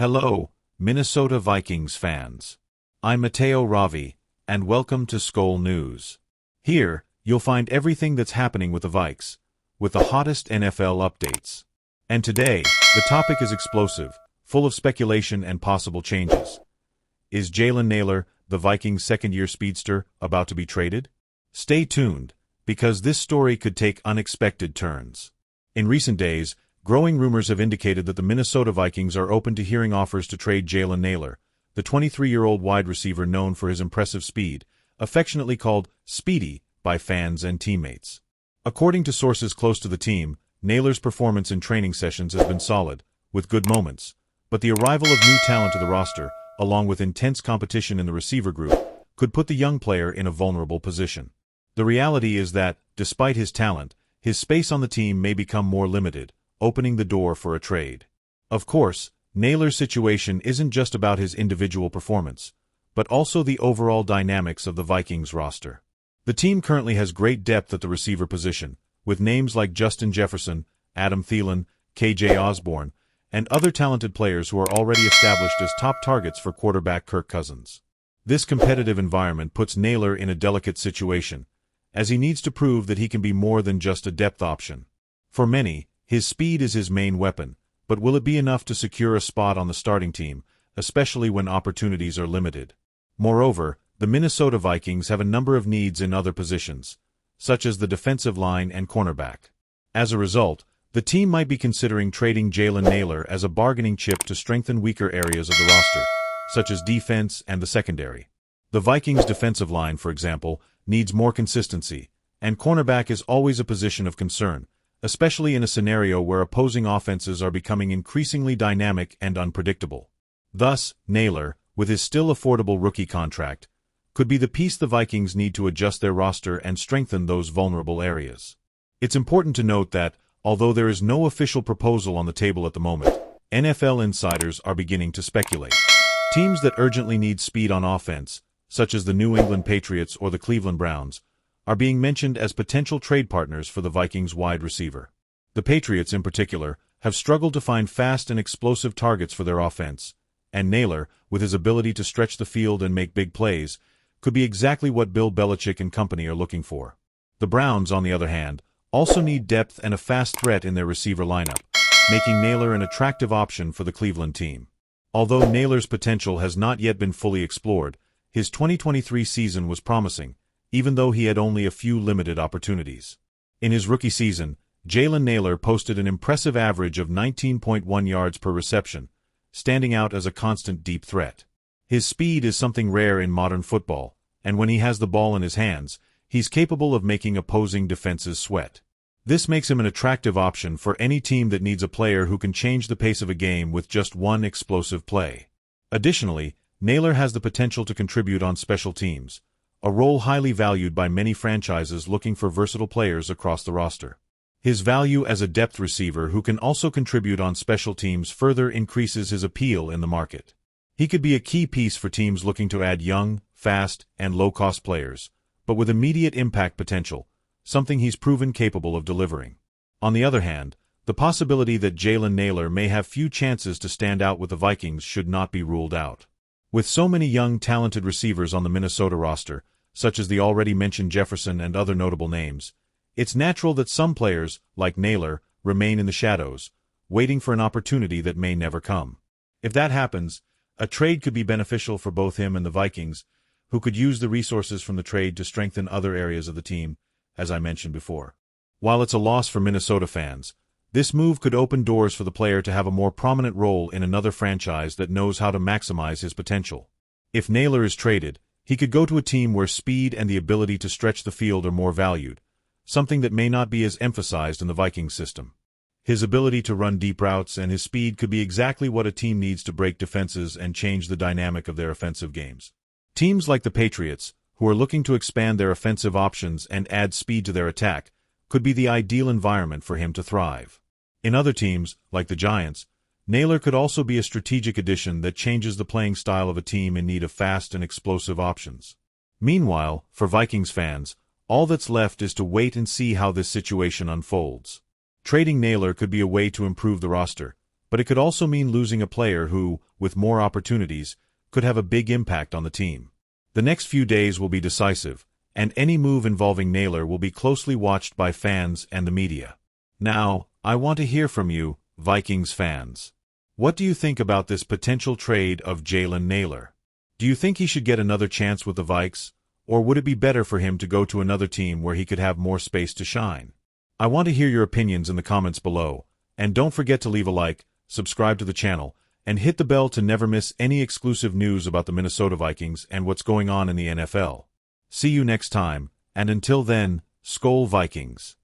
Hello, Minnesota Vikings fans. I'm Matteo Ravi, and welcome to Skol News. Here, you'll find everything that's happening with the Vikes, with the hottest NFL updates. And today, the topic is explosive, full of speculation and possible changes. Is Jalen Nailor, the Vikings' second-year speedster, about to be traded? Stay tuned, because this story could take unexpected turns. In recent days, growing rumors have indicated that the Minnesota Vikings are open to hearing offers to trade Jalen Nailor, the 23-year-old wide receiver known for his impressive speed, affectionately called Speedy by fans and teammates. According to sources close to the team, Nailor's performance in training sessions has been solid, with good moments, but the arrival of new talent to the roster, along with intense competition in the receiver group, could put the young player in a vulnerable position. The reality is that, despite his talent, his space on the team may become more limited, opening the door for a trade. Of course, Nailor's situation isn't just about his individual performance, but also the overall dynamics of the Vikings roster. The team currently has great depth at the receiver position, with names like Justin Jefferson, Adam Thielen, KJ Osborne, and other talented players who are already established as top targets for quarterback Kirk Cousins. This competitive environment puts Nailor in a delicate situation, as he needs to prove that he can be more than just a depth option. For many, his speed is his main weapon, but will it be enough to secure a spot on the starting team, especially when opportunities are limited? Moreover, the Minnesota Vikings have a number of needs in other positions, such as the defensive line and cornerback. As a result, the team might be considering trading Jalen Nailor as a bargaining chip to strengthen weaker areas of the roster, such as defense and the secondary. The Vikings' defensive line, for example, needs more consistency, and cornerback is always a position of concern, especially in a scenario where opposing offenses are becoming increasingly dynamic and unpredictable. Thus, Nailor, with his still affordable rookie contract, could be the piece the Vikings need to adjust their roster and strengthen those vulnerable areas. It's important to note that, although there is no official proposal on the table at the moment, NFL insiders are beginning to speculate. Teams that urgently need speed on offense, such as the New England Patriots or the Cleveland Browns, are being mentioned as potential trade partners for the Vikings wide receiver. The Patriots, in particular, have struggled to find fast and explosive targets for their offense, and Nailor, with his ability to stretch the field and make big plays, could be exactly what Bill Belichick and company are looking for. The Browns, on the other hand, also need depth and a fast threat in their receiver lineup, making Nailor an attractive option for the Cleveland team. Although Nailor's potential has not yet been fully explored, his 2023 season was promising, even though he had only a few limited opportunities. In his rookie season, Jalen Nailor posted an impressive average of 19.1 yards per reception, standing out as a constant deep threat. His speed is something rare in modern football, and when he has the ball in his hands, he's capable of making opposing defenses sweat. This makes him an attractive option for any team that needs a player who can change the pace of a game with just one explosive play. Additionally, Nailor has the potential to contribute on special teams, a role highly valued by many franchises looking for versatile players across the roster. His value as a depth receiver who can also contribute on special teams further increases his appeal in the market. He could be a key piece for teams looking to add young, fast, and low-cost players, but with immediate impact potential, something he's proven capable of delivering. On the other hand, the possibility that Jalen Nailor may have few chances to stand out with the Vikings should not be ruled out. With so many young, talented receivers on the Minnesota roster, such as the already mentioned Jefferson and other notable names, it's natural that some players, like Nailor, remain in the shadows, waiting for an opportunity that may never come. If that happens, a trade could be beneficial for both him and the Vikings, who could use the resources from the trade to strengthen other areas of the team, as I mentioned before. While it's a loss for Minnesota fans, this move could open doors for the player to have a more prominent role in another franchise that knows how to maximize his potential. If Nailor is traded, he could go to a team where speed and the ability to stretch the field are more valued, something that may not be as emphasized in the Vikings system. His ability to run deep routes and his speed could be exactly what a team needs to break defenses and change the dynamic of their offensive games. Teams like the Patriots, who are looking to expand their offensive options and add speed to their attack, could be the ideal environment for him to thrive. In other teams, like the Giants, Nailor could also be a strategic addition that changes the playing style of a team in need of fast and explosive options. Meanwhile, for Vikings fans, all that's left is to wait and see how this situation unfolds. Trading Nailor could be a way to improve the roster, but it could also mean losing a player who, with more opportunities, could have a big impact on the team. The next few days will be decisive, and any move involving Nailor will be closely watched by fans and the media. Now, I want to hear from you, Vikings fans. What do you think about this potential trade of Jalen Nailor? Do you think he should get another chance with the Vikes, or would it be better for him to go to another team where he could have more space to shine? I want to hear your opinions in the comments below, and don't forget to leave a like, subscribe to the channel, and hit the bell to never miss any exclusive news about the Minnesota Vikings and what's going on in the NFL. See you next time, and until then, Skol Vikings!